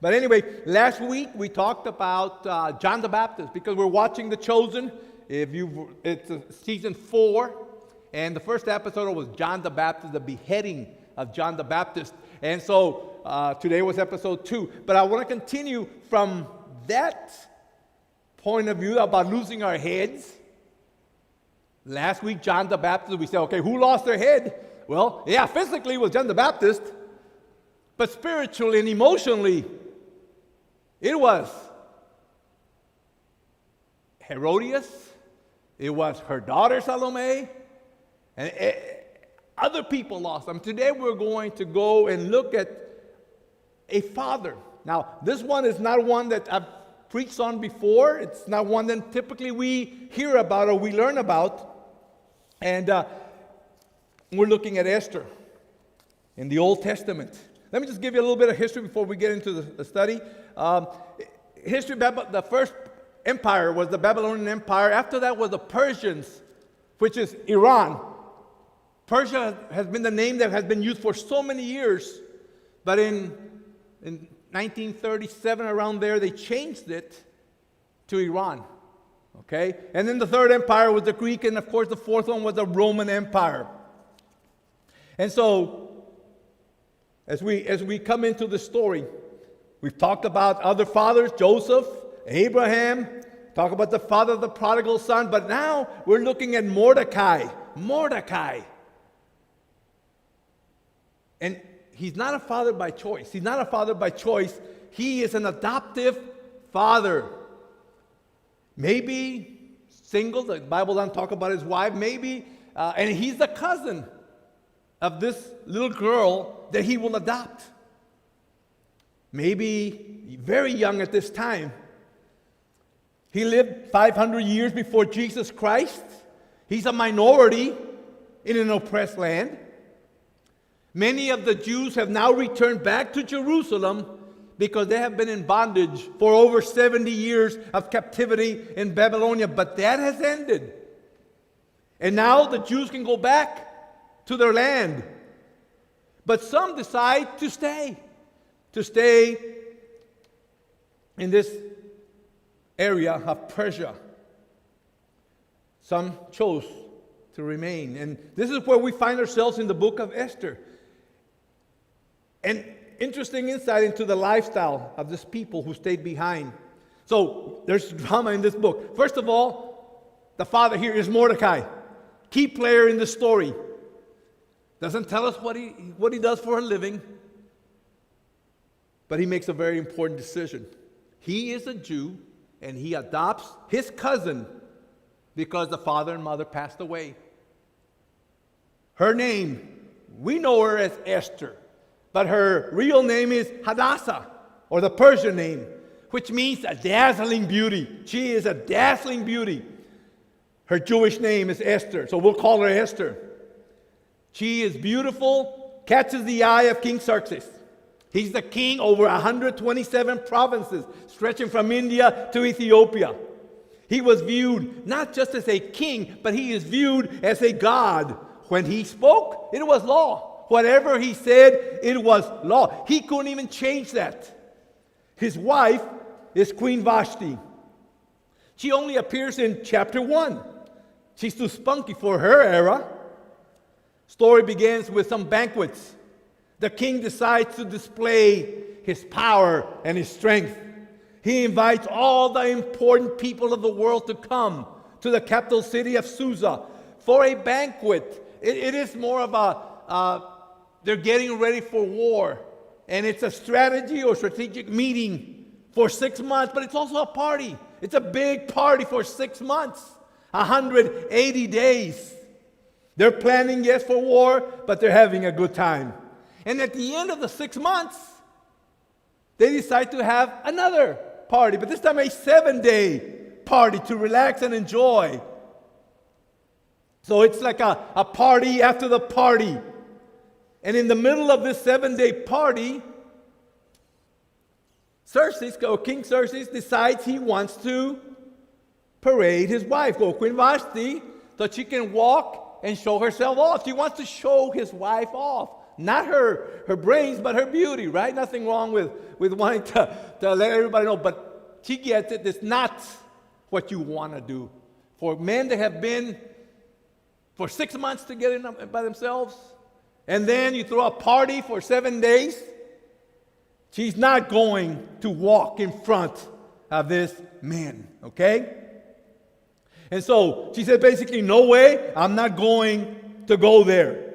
But anyway, last week we talked about John the Baptist because we're watching The Chosen. It's season 4, and the first episode was John the Baptist, the beheading of John the Baptist. And so today was episode 2. But I want to continue from that point of view about losing our heads. Last week, John the Baptist, we said, okay, who lost their head? Well, yeah, physically it was John the Baptist, but spiritually and emotionally, it was Herodias, it was her daughter Salome, and other people lost them. Today we're going to go and look at a father. Now, this one is not one that I've preached on before. It's not one that typically we hear about or we learn about. And we're looking at Esther in the Old Testament. Let me just give you a little bit of history before we get into the study. History, the first empire was the Babylonian Empire. After that was the Persians, which is Iran. Persia has been the name that has been used for so many years. But in 1937, around there, they changed it to Iran. Okay? And then the third empire was the Greek, and of course the fourth one was the Roman Empire. And so, as we come into the story, we've talked about other fathers, Joseph, Abraham, talk about the father of the prodigal son, but now we're looking at Mordecai. And he's not a father by choice. He's not a father by choice. He is an adoptive father. Maybe single, the Bible doesn't talk about his wife, maybe, and he's the cousin of this little girl that he will adopt. Maybe very young at this time. He lived 500 years before Jesus Christ. He's a minority in an oppressed land. Many of the Jews have now returned back to Jerusalem because they have been in bondage for over 70 years of captivity in Babylonia. But that has ended. And now the Jews can go back to their land. But some decide to stay in this area of Persia. Some chose to remain. And this is where we find ourselves in the book of Esther. And interesting insight into the lifestyle of these people who stayed behind. So there's drama in this book. First of all, the father here is Mordecai, key player in the story. Doesn't tell us what he does for a living, but he makes a very important decision. He is a Jew, and he adopts his cousin because the father and mother passed away. Her name, we know her as Esther, but her real name is Hadassah, or the Persian name, which means a dazzling beauty. She is a dazzling beauty. Her Jewish name is Esther, so we'll call her Esther. She is beautiful, catches the eye of King Xerxes. He's the king over 127 provinces, stretching from India to Ethiopia. He was viewed not just as a king, but he is viewed as a god. When he spoke, it was law. Whatever he said, it was law. He couldn't even change that. His wife is Queen Vashti. She only appears in chapter 1. She's too spunky for her era. Story begins with some banquets. The king decides to display his power and his strength. He invites all the important people of the world to come to the capital city of Susa for a banquet. It is more of they're getting ready for war. And it's a strategy or strategic meeting for 6 months, but it's also a party. It's a big party for 6 months, 180 days. They're planning, yes, for war, but they're having a good time. And at the end of the 6 months, they decide to have another party, but this time a 7-day party to relax and enjoy. So it's like a party after the party. And in the middle of this 7-day party, King Xerxes decides he wants to parade his wife, Queen Vashti, so she can walk and show herself off. She wants to show his wife off. Not her brains, but her beauty, right? Nothing wrong with wanting to let everybody know. But she gets it. It's not what you want to do. For men that have been for 6 months together by themselves, and then you throw a party for 7 days, she's not going to walk in front of this man, okay? And so she said basically, no way, I'm not going to go there.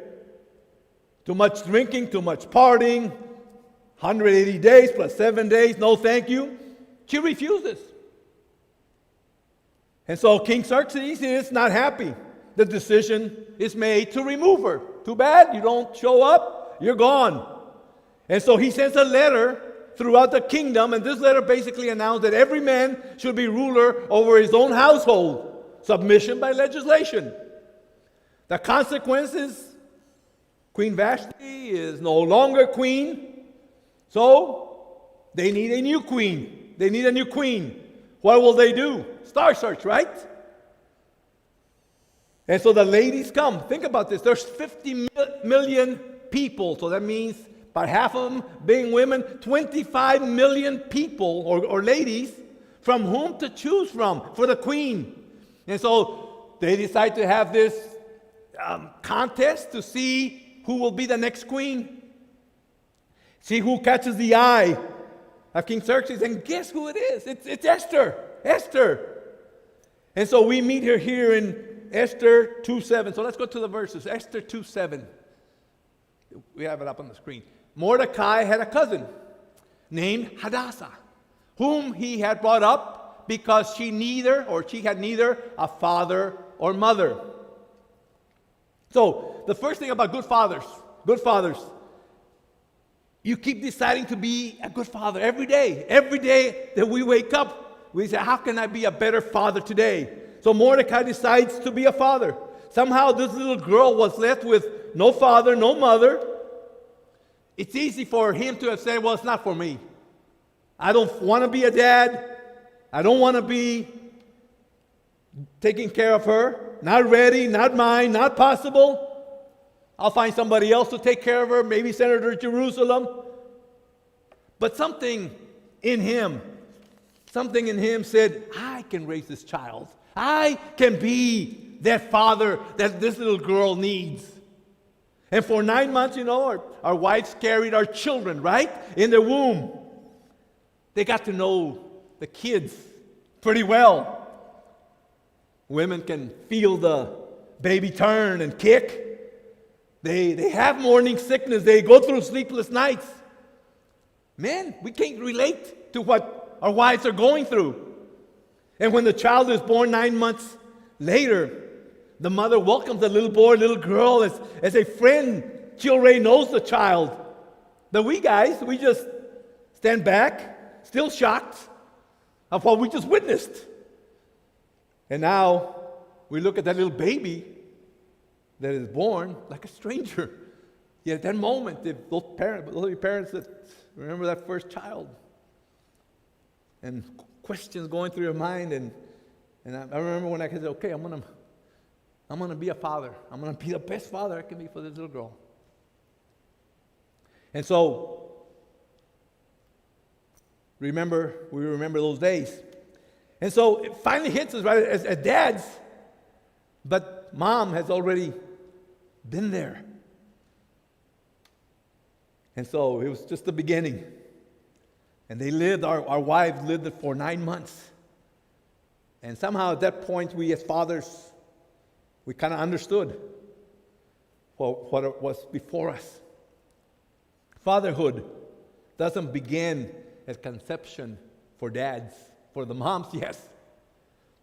Too much drinking, too much partying, 180 days plus 7 days, no thank you. She refuses. And so King Xerxes is not happy. The decision is made to remove her. Too bad, you don't show up, you're gone. And so he sends a letter throughout the kingdom, and this letter basically announced that every man should be ruler over his own household. Submission by legislation. The consequences, Queen Vashti is no longer queen, so they need a new queen. They need a new queen. What will they do? Star search, right? And so the ladies come. Think about this. There's 50 million people, so that means about half of them being women, 25 million people or ladies from whom to choose from for the queen. And so they decide to have this contest to see who will be the next queen. See who catches the eye of King Xerxes. And guess who it is? It's Esther. Esther. And so we meet her here in Esther 2:7. So let's go to the verses. Esther 2:7. We have it up on the screen. Mordecai had a cousin named Hadassah, whom he had brought up because she had neither a father or mother. So the first thing about good fathers, you keep deciding to be a good father every day. Every day that we wake up, we say, how can I be a better father today? So Mordecai decides to be a father. Somehow this little girl was left with no father, no mother. It's easy for him to have said, well, it's not for me. I don't want to be a dad. I don't want to be taking care of her. Not ready, not mine, not possible. I'll find somebody else to take care of her, maybe send her to Jerusalem. But something in him said, I can raise this child. I can be that father that this little girl needs. And for 9 months, our wives carried our children, right? In their womb. They got to know the kids pretty well. Women can feel the baby turn and kick. They have morning sickness. They go through sleepless nights. Men, we can't relate to what our wives are going through. And when the child is born 9 months later, the mother welcomes the little boy, little girl as a friend. She already knows the child. But we guys, we just stand back, still shocked of what we just witnessed. And now we look at that little baby that is born like a stranger. Yet at that moment, if those parents that remember that first child, and questions going through your mind, and I remember when I said, okay, I'm gonna be a father. I'm gonna be the best father I can be for this little girl. And so we remember those days. And so it finally hits us, right, as dads. But mom has already been there. And so it was just the beginning. And they lived, our wives lived it for 9 months. And somehow at that point, we as fathers, we kind of understood what it was before us. Fatherhood doesn't begin at conception for dads. For the moms, yes.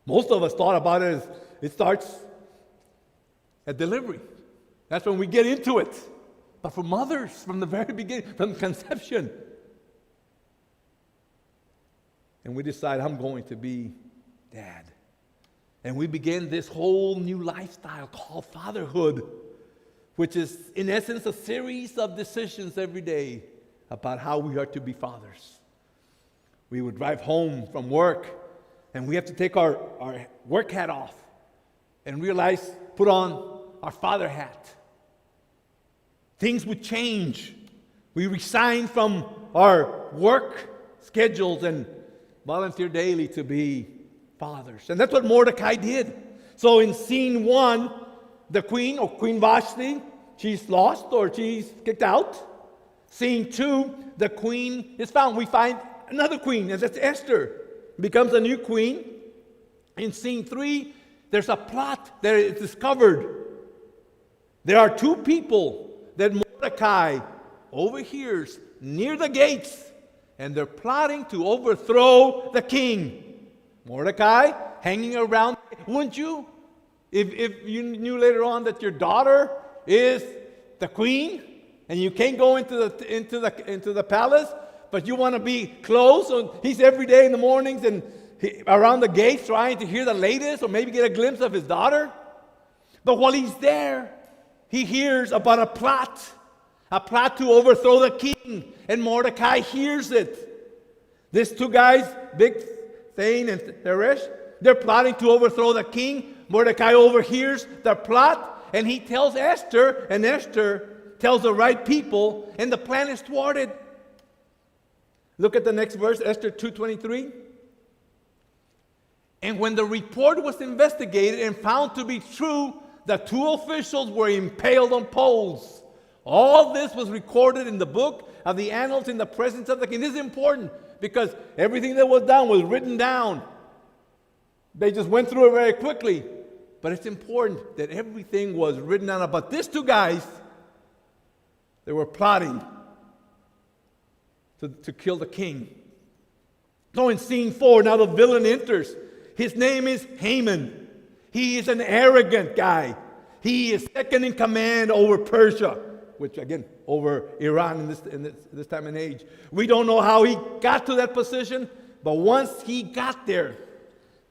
Most of us thought about it as it starts at delivery. That's when we get into it. But for mothers, from the very beginning, from conception. And we decide, I'm going to be dad. And we begin this whole new lifestyle called fatherhood, which is, in essence, a series of decisions every day about how we are to be fathers. We would drive home from work, and we have to take our work hat off and put on our father hat. things would change. We resign from our work schedules and volunteer daily to be fathers. And that's what Mordecai did. So in scene 1, the queen, or Queen Vashti, she's lost or she's kicked out. Scene 2, the queen is found. We find another queen, and that's Esther. Becomes a new queen. In scene 3, there's a plot that is discovered. There are 2 people that Mordecai overhears near the gates, and they're plotting to overthrow the king. Mordecai hanging around. Wouldn't you? If you knew later on that your daughter is the queen, and you can't go into the palace, but you want to be close. So he's every day in the mornings and around the gates trying to hear the latest, or maybe get a glimpse of his daughter. But while he's there, he hears about a plot to overthrow the king, and Mordecai hears it. These 2 guys, Bigthane and Teresh, they're plotting to overthrow the king. Mordecai overhears the plot, and he tells Esther, and Esther tells the right people, and the plan is thwarted. Look at the next verse, Esther 2:23. And when the report was investigated and found to be true, the 2 officials were impaled on poles. All this was recorded in the book of the annals in the presence of the king. This is important because everything that was done was written down. They just went through it very quickly. But it's important that everything was written down about these 2 guys. They were plotting to kill the king. So in scene 4, now the villain enters. His name is Haman. He is an arrogant guy. He is second in command over Persia, which again, over Iran in this time and age. We don't know how he got to that position, but once he got there,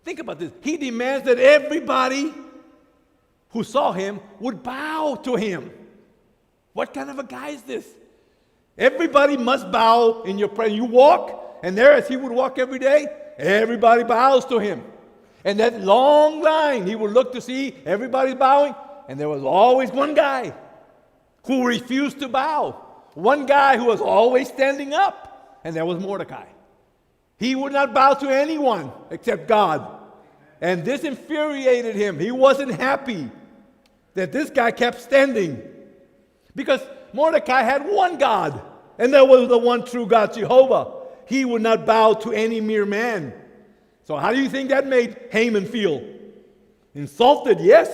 think about this. He demands that everybody who saw him would bow to him. What kind of a guy is this? Everybody must bow in your presence. You walk, and there as he would walk every day, everybody bows to him. And that long line, he would look to see everybody's bowing, and there was always one guy who refused to bow. One guy who was always standing up, and that was Mordecai. He would not bow to anyone except God. And this infuriated him. He wasn't happy that this guy kept standing. Because Mordecai had one God, and that was the one true God, Jehovah. He would not bow to any mere man. So how do you think that made Haman feel? Insulted, yes,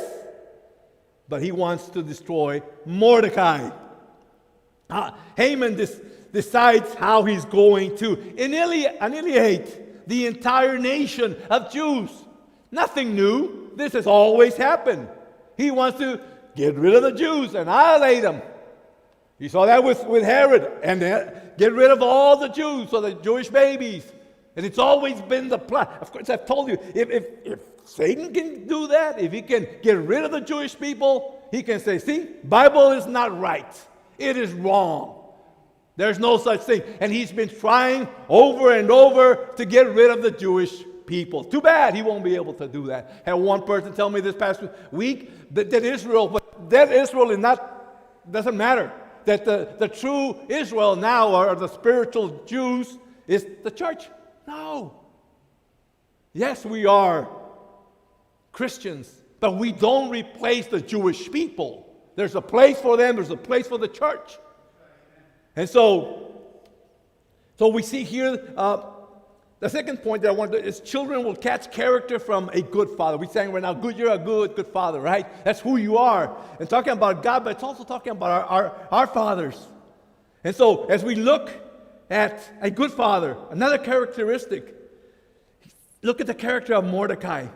but he wants to destroy Mordecai. Haman decides how he's going to annihilate the entire nation of Jews. Nothing new. This has always happened. He wants to get rid of the Jews, annihilate them. You saw that with Herod, and get rid of all the Jews, so the Jewish babies. And it's always been the plan. Of course, I've told you, if Satan can do that, if he can get rid of the Jewish people, he can say, see, Bible is not right. It is wrong. There's no such thing. And he's been trying over and over to get rid of the Jewish people. Too bad he won't be able to do that. Had one person tell me this past week that Israel is not, doesn't matter. That the true Israel now, or the spiritual Jews, is the church. No. Yes, we are Christians, but we don't replace the Jewish people. There's a place for them. There's a place for the church. And so we see here, the second point that I want to is children will catch character from a good father. We sang right now, you're a good father, right? That's who you are. And talking about God, but it's also talking about our fathers. And so as we look at a good father, another characteristic, look at the character of Mordecai.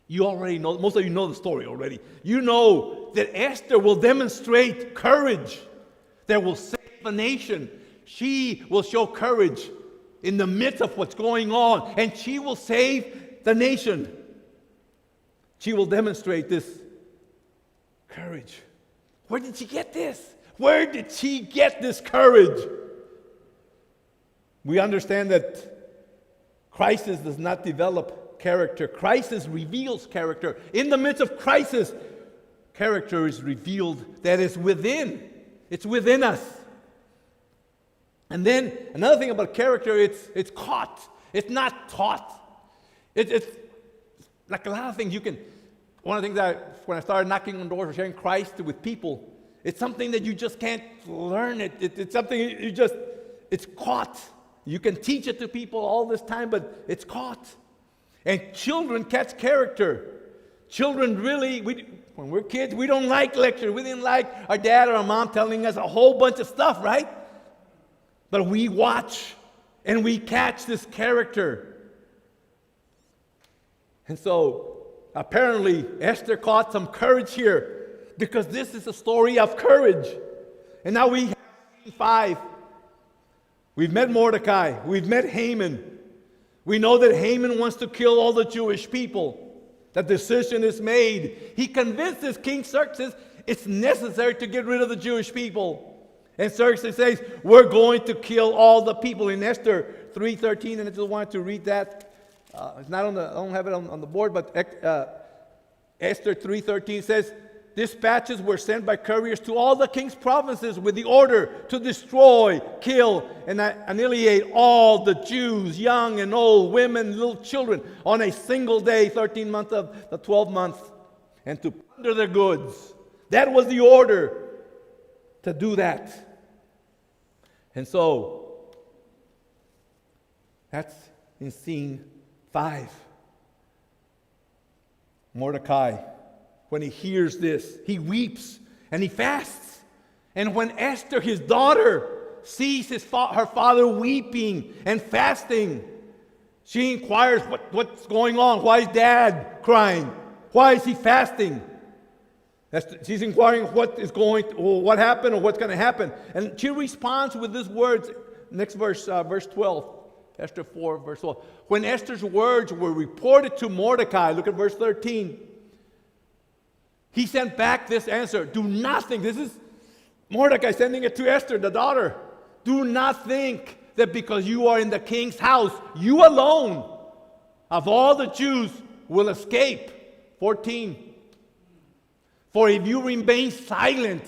You already know, most of you know the story already. You know that Esther will demonstrate courage that will save a nation. She will show courage in the midst of what's going on, and she will save the nation. She will demonstrate this courage. Where did she get this? Where did she get this courage? We understand that crisis does not develop character. Crisis reveals character. In the midst of crisis, character is revealed that is within. It's within us. And then another thing about character, it's caught. It's not taught. It's like a lot of things you can. One of the things that when I started knocking on doors or sharing Christ with people, it's something that you just can't learn. It's something it's caught. You can teach it to people all this time, but it's caught. And children catch character. Children really, when we're kids, we don't like lectures. We didn't like our dad or our mom telling us a whole bunch of stuff, right? But we watch and we catch this character. And so, apparently, Esther caught some courage here because this is a story of courage. And now we have scene 5. We've met Mordecai. We've met Haman. We know that Haman wants to kill all the Jewish people. The decision is made. He convinces King Xerxes it's necessary to get rid of the Jewish people. And Xerxes says, we're going to kill all the people. In Esther 3:13, and I just wanted to read that. It's not on the, I don't have it on the board, but Esther 3:13 says, dispatches were sent by couriers to all the king's provinces with the order to destroy, kill, and annihilate all the Jews, young and old, women, little children, on a single day, 13 months of the 12th month, and to plunder their goods. That was the order to do that. And so, that's in scene 5. Mordecai, when he hears this, he weeps and he fasts. And when Esther, his daughter, sees her father weeping and fasting, she inquires what's going on. Why is Dad crying? Why is he fasting? She's inquiring what happened or what's going to happen. And she responds with these words. Next verse, verse 12. Esther 4, verse 12. When Esther's words were reported to Mordecai, look at verse 13. He sent back this answer. Do not think, this is Mordecai sending it to Esther, the daughter. Do not think that because you are in the king's house, you alone of all the Jews will escape. 14. For if you remain silent,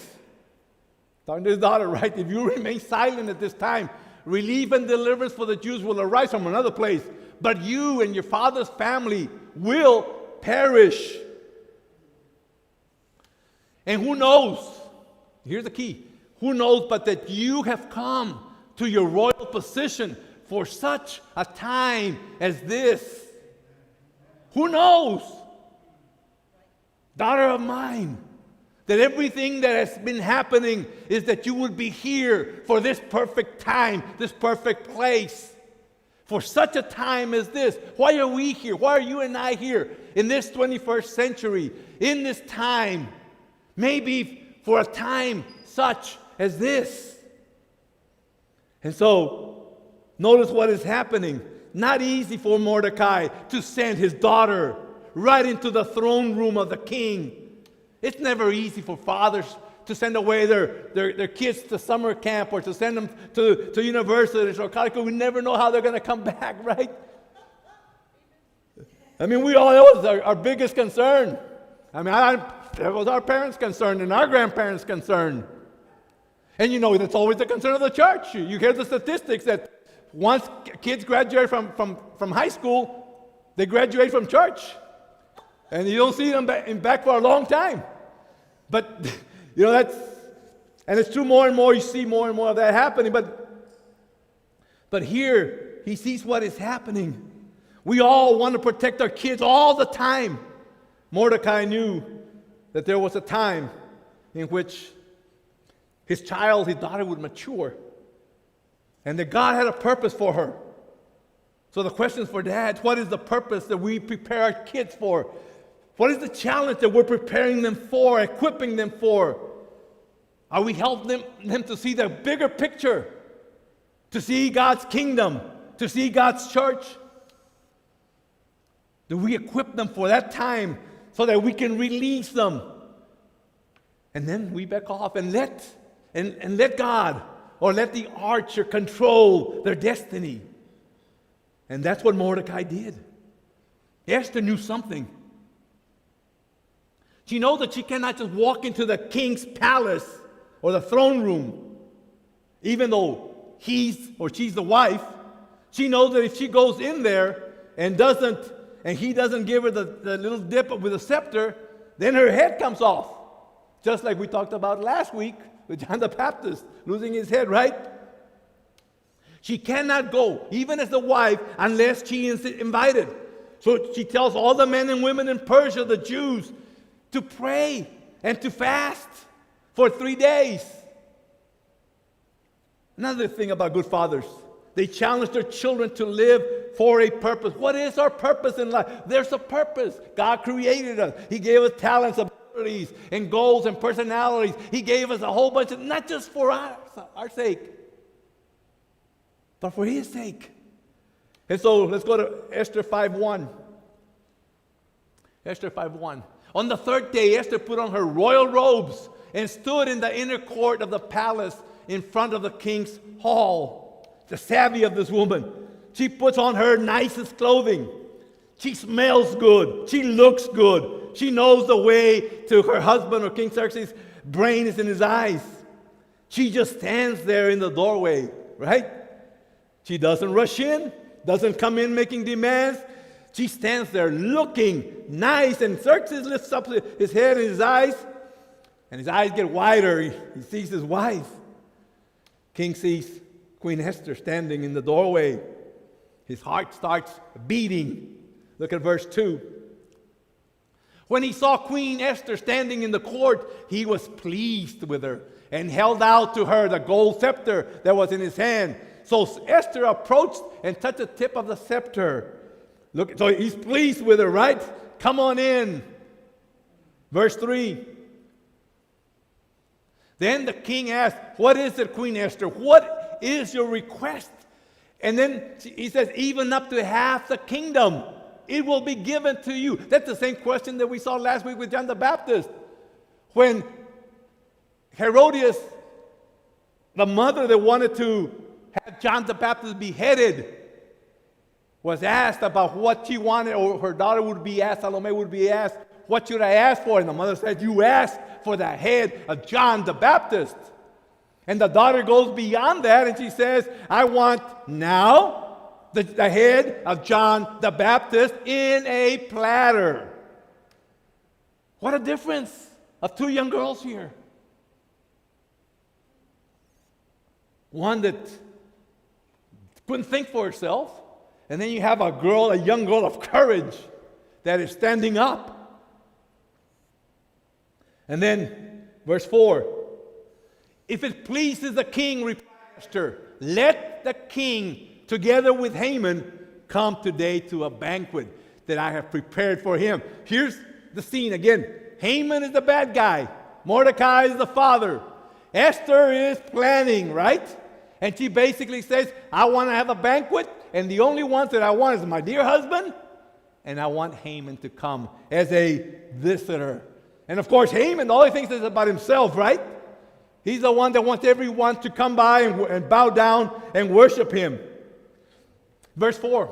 talking to his daughter, right? If you remain silent at this time, relief and deliverance for the Jews will arise from another place. But you and your father's family will perish. And who knows? Here's the key. Who knows but that you have come to your royal position for such a time as this? Who knows? Daughter of mine, that everything that has been happening is that you would be here for this perfect time, this perfect place, for such a time as this. Why are we here? Why are you and I here in this 21st century, in this time? Maybe for a time such as this. And so, notice what is happening. Not easy for Mordecai to send his daughter right into the throne room of the king. It's never easy for fathers to send away their kids to summer camp or to send them to universities or college. We never know how they're going to come back, right? I mean, we all know it's our biggest concern. I mean, that was our parents' concern and our grandparents' concern. And you know, that's always the concern of the church. You hear the statistics that once kids graduate from high school, they graduate from church. And you don't see them back for a long time. But, you know, and it's true more and more, you see more and more of that happening. But here, he sees what is happening. We all want to protect our kids all the time. Mordecai knew that there was a time in which his daughter would mature. And that God had a purpose for her. So the question for dads, what is the purpose that we prepare our kids for? What is the challenge that we're preparing them for, equipping them for? Are we helping them to see the bigger picture? To see God's kingdom? To see God's church? Do we equip them for that time so that we can release them? And then we back off and let God or let the archer control their destiny. And that's what Mordecai did. Esther knew something. She knows that she cannot just walk into the king's palace or the throne room, even though he's or she's the wife. She knows that if she goes in there and he doesn't give her the little dip with a scepter, then her head comes off. Just like we talked about last week with John the Baptist losing his head, right? She cannot go, even as the wife, unless she is invited. So she tells all the men and women in Persia, the Jews, to pray and to fast for 3 days. Another thing about good fathers, they challenge their children to live for a purpose. What is our purpose in life? There's a purpose. God created us. He gave us talents, abilities, and goals and personalities. He gave us a whole bunch of, not just for our sake, but for His sake. And so let's go to Esther 5:1. Esther 5:1. On the third day, Esther put on her royal robes and stood in the inner court of the palace in front of the king's hall. The savvy of this woman. She puts on her nicest clothing. She smells good. She looks good. She knows the way to her husband, or King Xerxes' brain is in his eyes. She just stands there in the doorway, right? She doesn't rush in, doesn't come in making demands. She stands there looking nice, and Xerxes lifts up his head and his eyes get wider. He sees his wife. King sees Queen Esther standing in the doorway. His heart starts beating. Look at verse 2. When he saw Queen Esther standing in the court, he was pleased with her and held out to her the gold scepter that was in his hand. So Esther approached and touched the tip of the scepter. Look, so he's pleased with her, right? Come on in. Verse 3. Then the king asked, "What is it, Queen Esther? What is your request?" And then he says, "Even up to half the kingdom, it will be given to you." That's the same question that we saw last week with John the Baptist. When Herodias, the mother that wanted to have John the Baptist beheaded, was asked about what she wanted, or her daughter would be asked, Salome would be asked, "What should I ask for?" And the mother said, "You ask for the head of John the Baptist." And the daughter goes beyond that and she says, "I want now the head of John the Baptist in a platter." What a difference of two young girls here. One that couldn't think for herself, and then you have a young girl of courage that is standing up. And then verse 4. "If it pleases the king," replied Esther, "let the king, together with Haman, come today to a banquet that I have prepared for him." Here's the scene again. Haman is the bad guy. Mordecai is the father. Esther is planning, right? And she basically says, "I want to have a banquet, and the only ones that I want is my dear husband, and I want Haman to come as a visitor." And of course, Haman, all he thinks is about himself, right? He's the one that wants everyone to come by and bow down and worship him. Verse 4.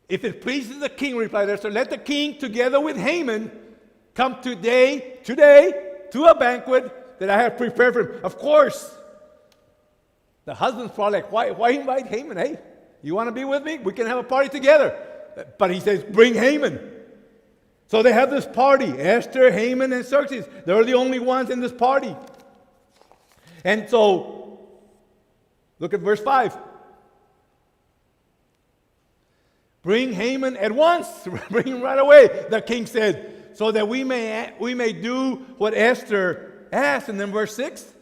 "If it pleases the king," replied Esther, "let the king, together with Haman, come today to a banquet that I have prepared for him." Of course, the husband's probably like, why invite Haman? Hey, you want to be with me? We can have a party together. But he says, bring Haman. So they have this party. Esther, Haman, and Xerxes. They're the only ones in this party. And so, look at verse 5. "Bring Haman at once." Bring him right away, the king said, "so that we may do what Esther asked." And then verse 6.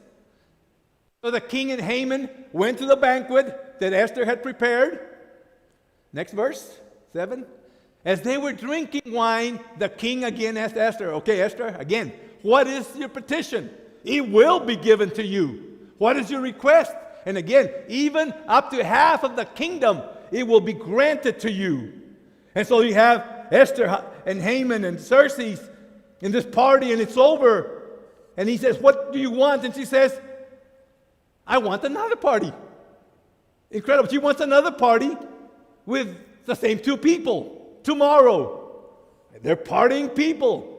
"So the king and Haman went to the banquet that Esther had prepared." Next verse, 7. "As they were drinking wine, the king again asked Esther," okay, Esther, again, "what is your petition? It will be given to you. What is your request?" And again, "even up to half of the kingdom, it will be granted to you." And so you have Esther and Haman and Xerxes in this party, and it's over. And he says, "What do you want?" And she says, "I want another party." Incredible. She wants another party with the same two people tomorrow. They're partying people.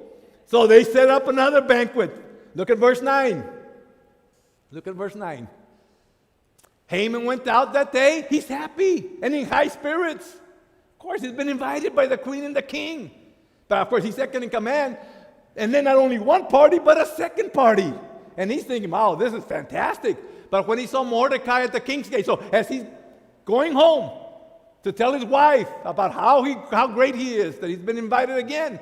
So they set up another banquet. Look at verse 9. Look at verse 9. Haman went out that day. He's happy and in high spirits. Of course, he's been invited by the queen and the king. But of course, he's second in command. And then not only one party, but a second party. And he's thinking, wow, this is fantastic. But when he saw Mordecai at the king's gate, so as he's going home to tell his wife about how great he is, that he's been invited again,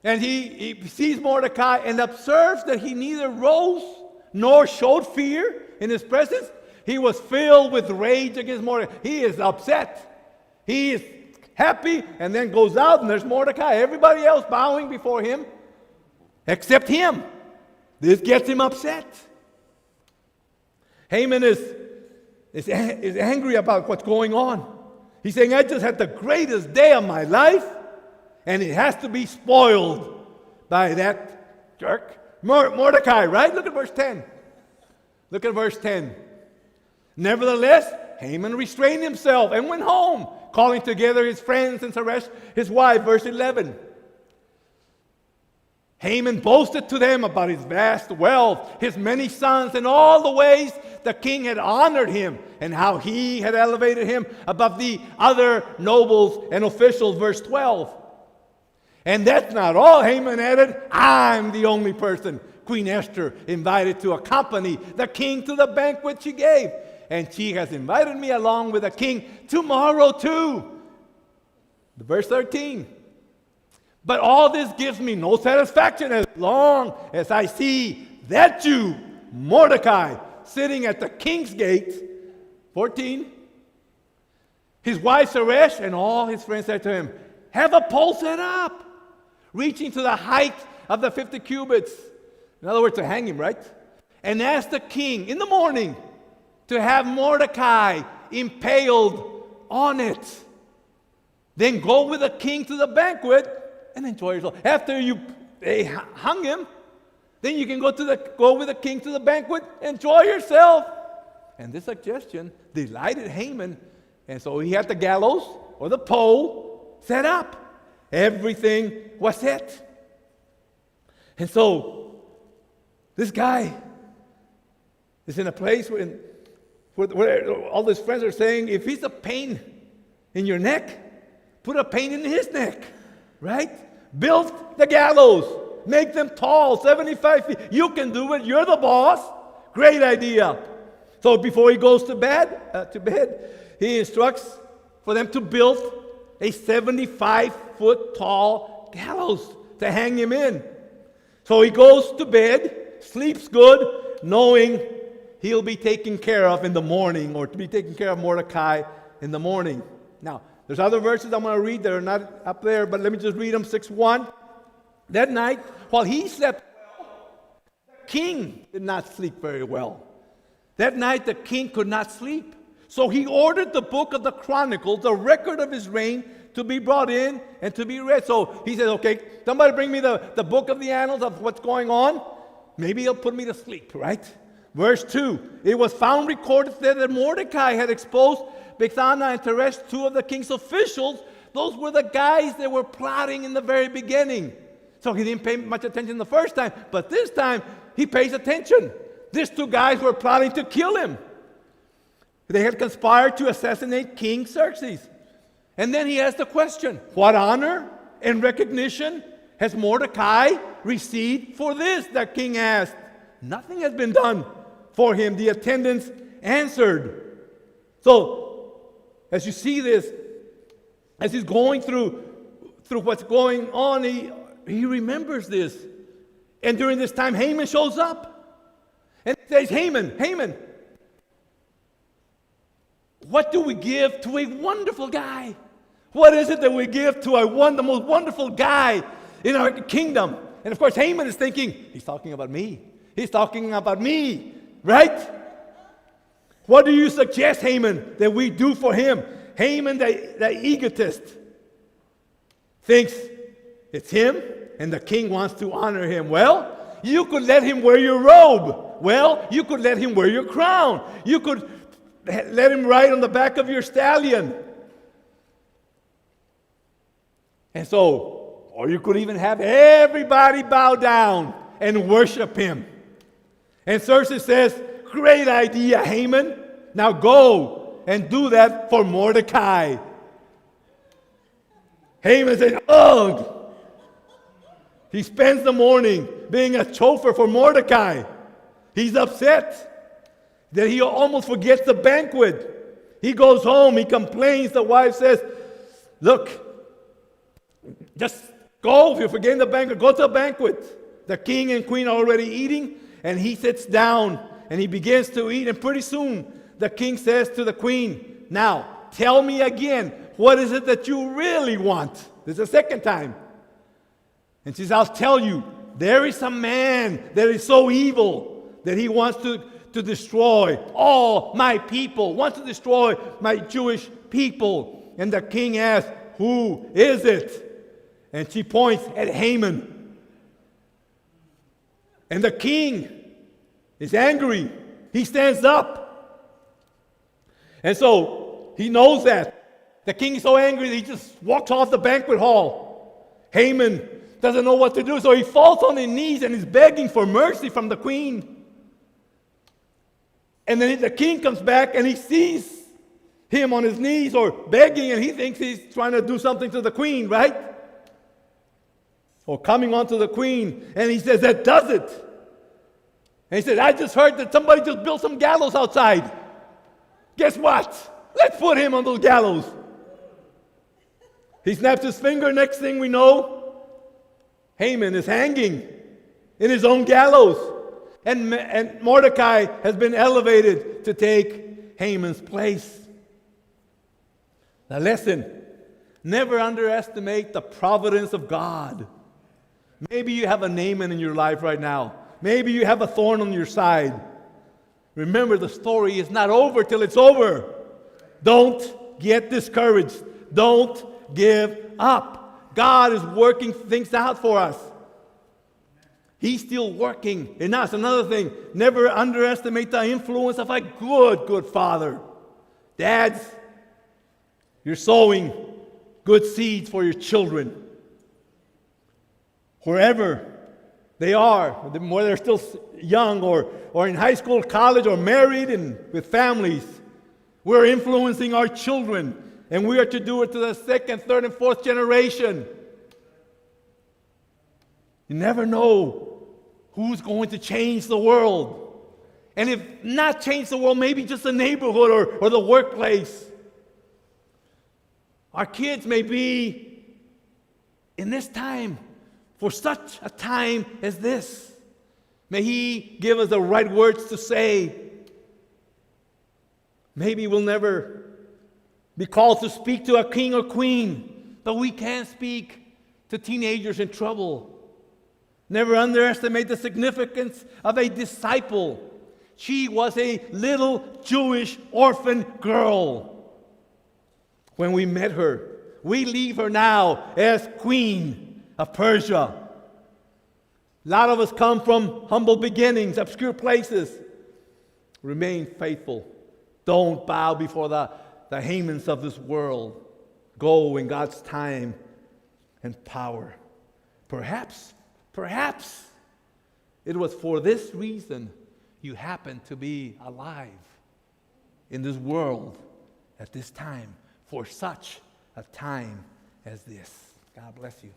and he sees Mordecai and observes that he neither rose nor showed fear in his presence, he was filled with rage against Mordecai. He is upset. He is happy, and then goes out, and there's Mordecai. Everybody else bowing before him, except him. This gets him upset. Haman is angry about what's going on. He's saying, I just had the greatest day of my life, and it has to be spoiled by that jerk. Mordecai, right? Look at verse 10. Look at verse 10. Nevertheless, Haman restrained himself and went home, calling together his friends and Zeresh, his wife. Verse 11. Haman boasted to them about his vast wealth, his many sons, and all the ways the king had honored him, and how he had elevated him above the other nobles and officials. Verse 12. And that's not all, Haman added. I'm the only person Queen Esther invited to accompany the king to the banquet she gave. And she has invited me along with the king tomorrow too. Verse 13. But all this gives me no satisfaction as long as I see that Jew, Mordecai, sitting at the king's gate. 14. His wife Zeresh and all his friends said to him, have a pole set up, reaching to the height of the 50 cubits. In other words, to hang him, right? And ask the king in the morning to have Mordecai impaled on it. Then go with the king to the banquet and enjoy yourself. After they hung him, then you can go with the king to the banquet, enjoy yourself. And this suggestion delighted Haman, and so he had the gallows or the pole set up. Everything was set. And so this guy is in a place where all his friends are saying, if he's a pain in your neck, put a pain in his neck, right? Build the gallows. Make them tall, 75 feet. You can do it. You're the boss. Great idea. So before he goes to bed, he instructs for them to build a 75-foot tall gallows to hang him in. So he goes to bed, sleeps good, knowing he'll be taken care of in the morning, or to be taken care of Mordecai in the morning. Now, there's other verses I'm going to read that are not up there, but let me just read them. 6:1. That night, while he slept well, the king did not sleep very well. That night, the king could not sleep. So he ordered the book of the Chronicles, the record of his reign, to be brought in and to be read. So he said, okay, somebody bring me the book of the annals of what's going on. Maybe he'll put me to sleep, right? Verse 2, it was found recorded there that Mordecai had exposed Bigthana and Teresh, two of the king's officials. Those were the guys that were plotting in the very beginning. So he didn't pay much attention the first time, but this time he pays attention. These two guys were plotting to kill him. They had conspired to assassinate King Xerxes. And then he asked the question, what honor and recognition has Mordecai received for this? The king asked. Nothing has been done for him, the attendants answered. So, as you see this, as he's going through what's going on, he remembers this. And during this time, Haman shows up. And he says, Haman, what do we give to a wonderful guy? What is it that we give to the most wonderful guy in our kingdom? And of course, Haman is thinking, he's talking about me. He's talking about me, right? What do you suggest, Haman, that we do for him? Haman, the egotist, thinks it's him and the king wants to honor him. Well, you could let him wear your robe. Well, you could let him wear your crown. You could let him ride on the back of your stallion. And so, Or you could even have everybody bow down and worship him. And Cersei says, great idea, Haman. Now go and do that for Mordecai. Haman said, ugh. He spends the morning being a chauffeur for Mordecai. He's upset that he almost forgets the banquet. He goes home, he complains. The wife says, look, just go. If you're forgetting the banquet, go to the banquet. The king and queen are already eating, and he sits down and he begins to eat. And pretty soon, the king says to the queen, now, tell me again, what is it that you really want? This is the second time. And she says, I'll tell you, there is a man that is so evil that he wants to destroy all my people, wants to destroy my Jewish people. And the king asks, who is it? And she points at Haman. And the king is angry. He stands up. And so he knows that. The king is so angry that he just walks off the banquet hall. Haman doesn't know what to do, so he falls on his knees and is begging for mercy from the queen. And then the king comes back and he sees him on his knees or begging, and he thinks he's trying to do something to the queen, right? Or coming on to the queen, and he says, that does it. And he said, I just heard that somebody just built some gallows outside. Guess what? Let's put him on those gallows. He snaps his finger. Next thing we know, Haman is hanging in his own gallows. And Mordecai has been elevated to take Haman's place. The lesson, never underestimate the providence of God. Maybe you have a Naaman in your life right now. Maybe you have a thorn on your side. Remember, the story is not over till it's over. Don't get discouraged. Don't give up. God is working things out for us. He's still working in us. Another thing, never underestimate the influence of a good father. Dads, you're sowing good seeds for your children. Wherever they are, whether they're still young or in high school, college, or married and with families, we're influencing our children. And we are to do it to the second, third, and fourth generation. You never know who's going to change the world. And if not change the world, maybe just the neighborhood or the workplace. Our kids may be in this time, for such a time as this. May He give us the right words to say. Maybe we'll never be called to speak to a king or queen, but we can speak to teenagers in trouble. Never underestimate the significance of a disciple. She was a little Jewish orphan girl. When we met her, we leave her now as queen of Persia. A lot of us come from humble beginnings, obscure places. Remain faithful. Don't bow before the Hamans of this world. Go in God's time and power. Perhaps it was for this reason you happen to be alive in this world at this time, for such a time as this. God bless you.